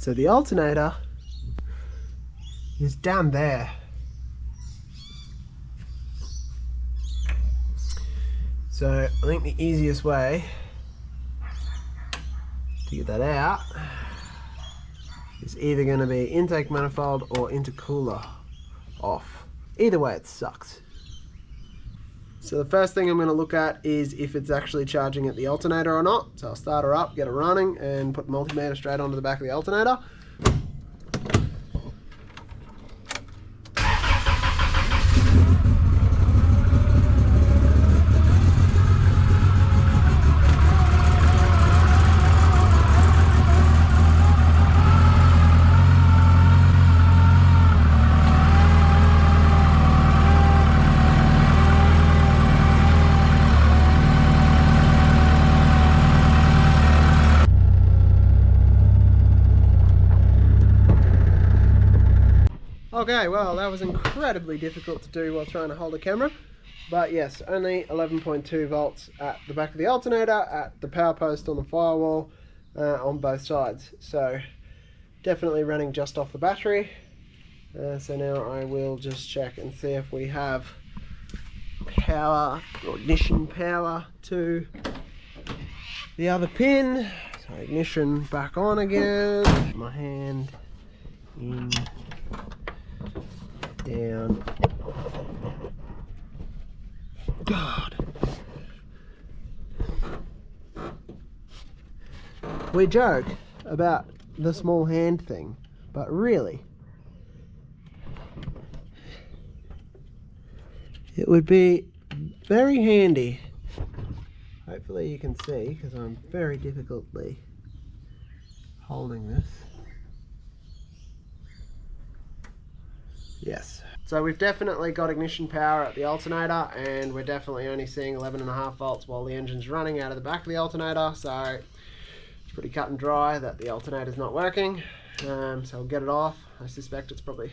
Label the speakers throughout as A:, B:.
A: So the alternator is down there. So I think the easiest way to get that out is either going to be intake manifold or intercooler off. Either way it sucks. So the first thing I'm going to look at is if it's actually charging at the alternator or not. So I'll start her up, get it running, and put the multimeter straight onto the back of the alternator. Okay, well that was incredibly difficult to do while trying to hold a camera, but yes, only 11.2 volts at the back of the alternator, at the power post on the firewall, on both sides, so definitely running just off the battery. So now I will just check and see if we have power or ignition power to the other pin. So ignition back on again, my hand in, down. God. We joke about the small hand thing, but really, it would be very handy. Hopefully you can see, because I'm very difficultly holding this. Yes. So we've definitely got ignition power at the alternator, and we're definitely only seeing 11.5 volts while the engine's running out of the back of the alternator, so it's pretty cut and dry that the alternator's not working. So we'll get it off. I suspect it's probably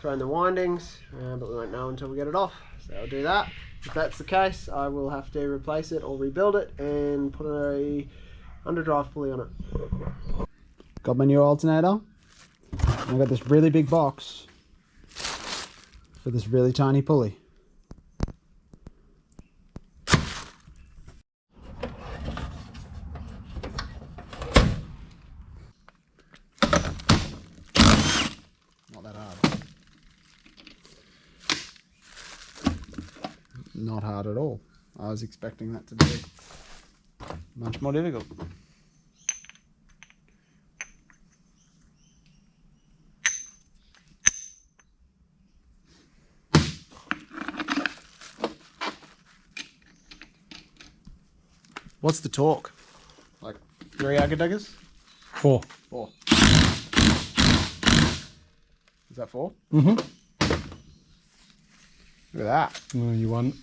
A: thrown the windings, but we won't know until we get it off, so I'll do that. If that's the case, I will have to replace it or rebuild it and put a underdrive pulley on it.
B: Got my new alternator. I've got this really big box for this really tiny pulley. Not that hard. Not hard at all. I was expecting that to be much more difficult. What's the torque? Like 3 agar-daggers?
C: 4.
B: 4. Is that 4?
C: Mm-hmm.
B: Look at that.
C: Well, you one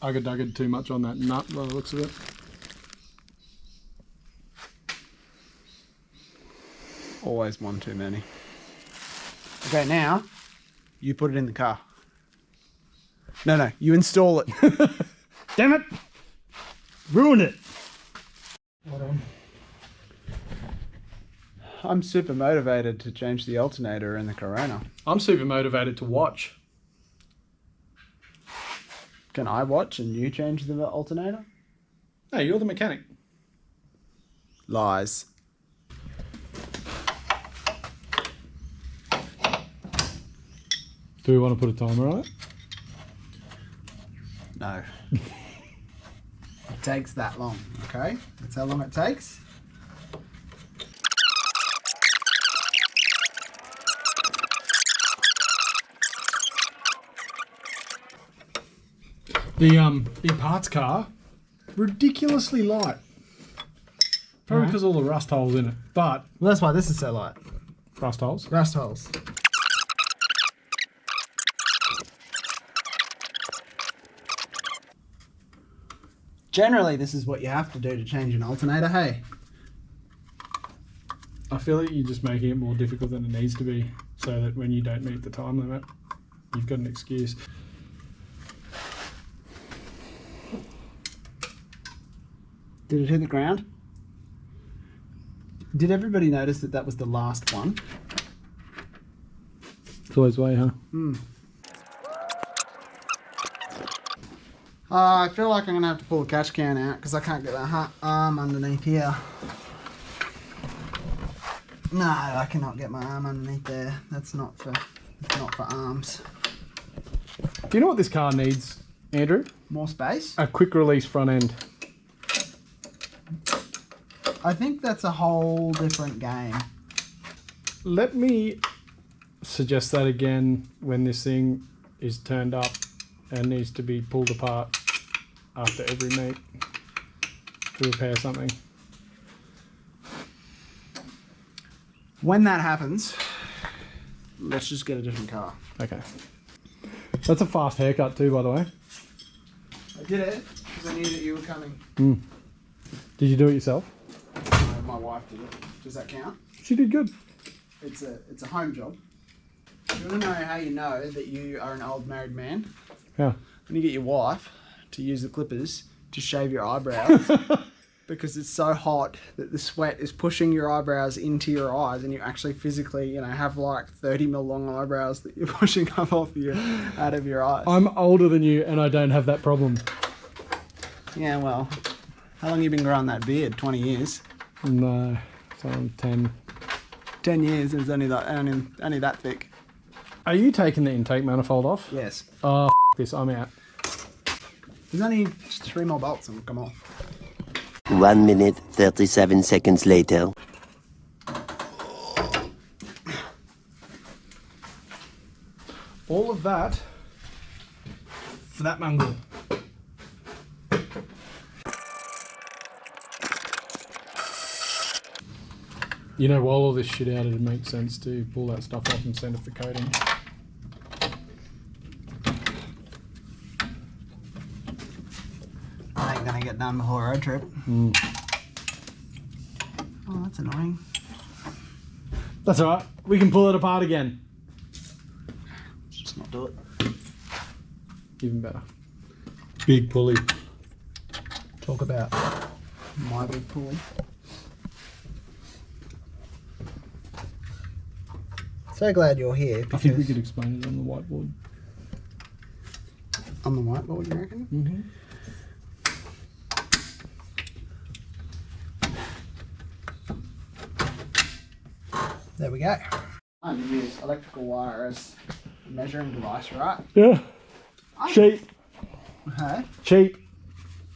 C: agar-daggered too much on that nut by the looks of it.
B: Always one too many. Okay, now you put it in the car. No, you install it.
C: Damn it! Ruined it!
B: I'm super motivated to change the alternator in the Corona.
C: I'm super motivated to watch.
B: Can I watch and you change the alternator?
C: Hey, you're the mechanic.
B: Lies.
C: Do we want to put a timer on it?
B: No. It takes that long, okay? That's how long it takes.
C: The parts car, ridiculously light. Probably because all the rust holes in it, but
A: Well, that's why this is so light.
C: rust holes.
A: Rust holes.
B: Generally, this is what you have to do to change an alternator, hey?
C: I feel like you're just making it more difficult than it needs to be, so that when you don't meet the time limit, you've got an excuse.
B: Did it hit the ground? Did everybody notice that that was the last one?
C: It's always way, huh?
B: I feel like I'm going to have to pull the catch can out because I can't get that arm underneath here. No, I cannot get my arm underneath there. That's not for arms.
C: Do you know what this car needs, Andrew?
B: More space?
C: A quick release front end.
B: I think that's a whole different game.
C: Let me suggest that again when this thing is turned up and needs to be pulled apart after every meet to repair something.
B: When that happens, let's just get a different car.
C: Okay. That's a fast haircut too, by the way.
B: I did it because I knew that you were coming.
C: Did you do it yourself?
B: No, my wife did it. Does that count?
C: She did good.
B: It's a home job. You want to know how you know that you are an old married man?
C: Yeah.
B: When you get your wife to use the clippers to shave your eyebrows because it's so hot that the sweat is pushing your eyebrows into your eyes and you actually physically, have like 30 mil long eyebrows that you're pushing up out of your eyes.
C: I'm older than you and I don't have that problem.
B: Yeah, well, how long have you been growing that beard? 20 years?
C: No, so I'm 10.
B: 10 years and it's only that thick.
C: Are you taking the intake manifold off?
B: Yes.
C: Oh, this, I'm out.
B: There's only just 3 more bolts and we'll come off.
D: 1 minute, 37 seconds later.
C: All of that for that mongrel. While all this shit out, it'd make sense to pull that stuff off and send it for coating.
B: I ain't gonna get done before road trip. Oh, that's annoying.
C: That's alright. We can pull it apart again.
B: Let's just not do it.
C: Even better. Big pulley.
B: Talk about my big pulley. So glad you're here.
C: I think we could explain it on the whiteboard.
B: On the whiteboard, you reckon?
C: Mm-hmm.
B: There we go. I'm going to use electrical wire as a measuring device, right?
C: Yeah. Cheap.
B: Hey?
C: Cheap.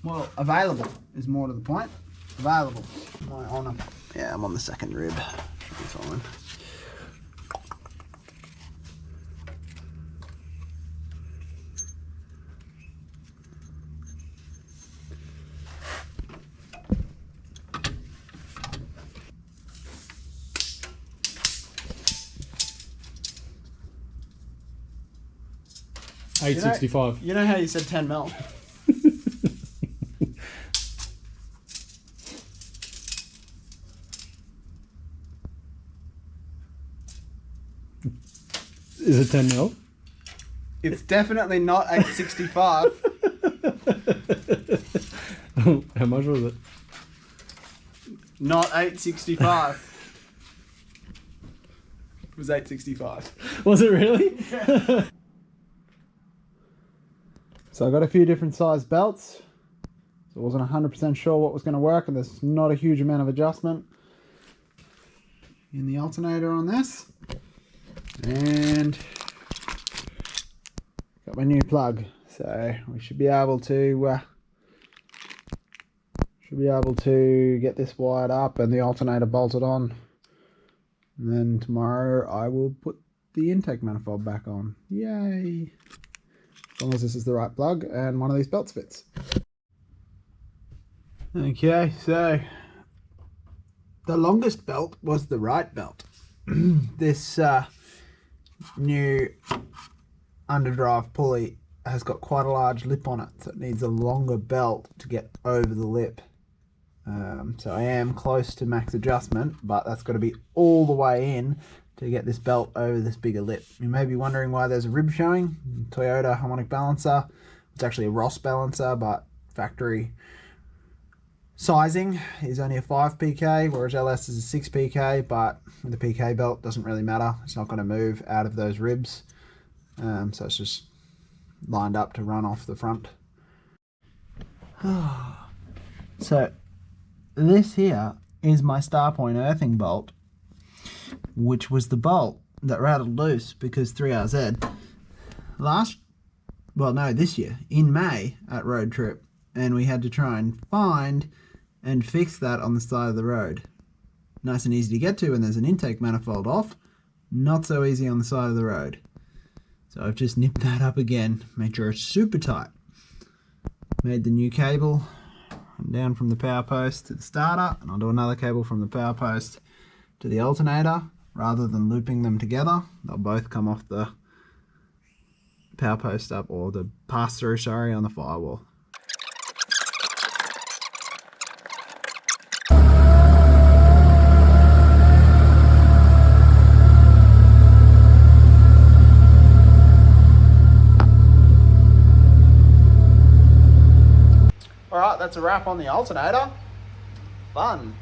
B: Well, available is more to the point. Available. Yeah, I'm on the second rib. Should be fine.
C: $8.65.
B: You know how you said 10 mil?
C: Is it 10 mil?
B: It's definitely not 865.
C: How much was it?
B: Not 865. It was 865.
C: Was it really?
B: So I got a few different size belts. So I wasn't 100% sure what was going to work, and there's not a huge amount of adjustment in the alternator on this. And got my new plug, so we should be able to get this wired up and the alternator bolted on. And then tomorrow I will put the intake manifold back on. Yay! As long as this is the right plug and one of these belts fits. Okay, so the longest belt was the right belt. This new underdrive pulley has got quite a large lip on it, so it needs a longer belt to get over the lip. So I am close to max adjustment, but that's got to be all the way in to get this belt over this bigger lip. You may be wondering why there's a rib showing. Toyota harmonic balancer. It's actually a Ross balancer, but factory Sizing is only a 5 pk, whereas LS is a 6 pk, but with the pk belt doesn't really matter. It's not going to move out of those ribs, so it's just lined up to run off the front. So this here is my star point earthing bolt, which was the bolt that rattled loose because 3RZ this year in May at road trip, and we had to try and find and fix that on the side of the road. Nice and easy to get to when there's an intake manifold off, not so easy on the side of the road. So I've just nipped that up again, made sure it's super tight. Made the new cable down from the power post to the starter, and I'll do another cable from the power post to the alternator. Rather than looping them together, they'll both come off the power post up, or the pass through, sorry, on the firewall. Alright, that's a wrap on the alternator. Fun.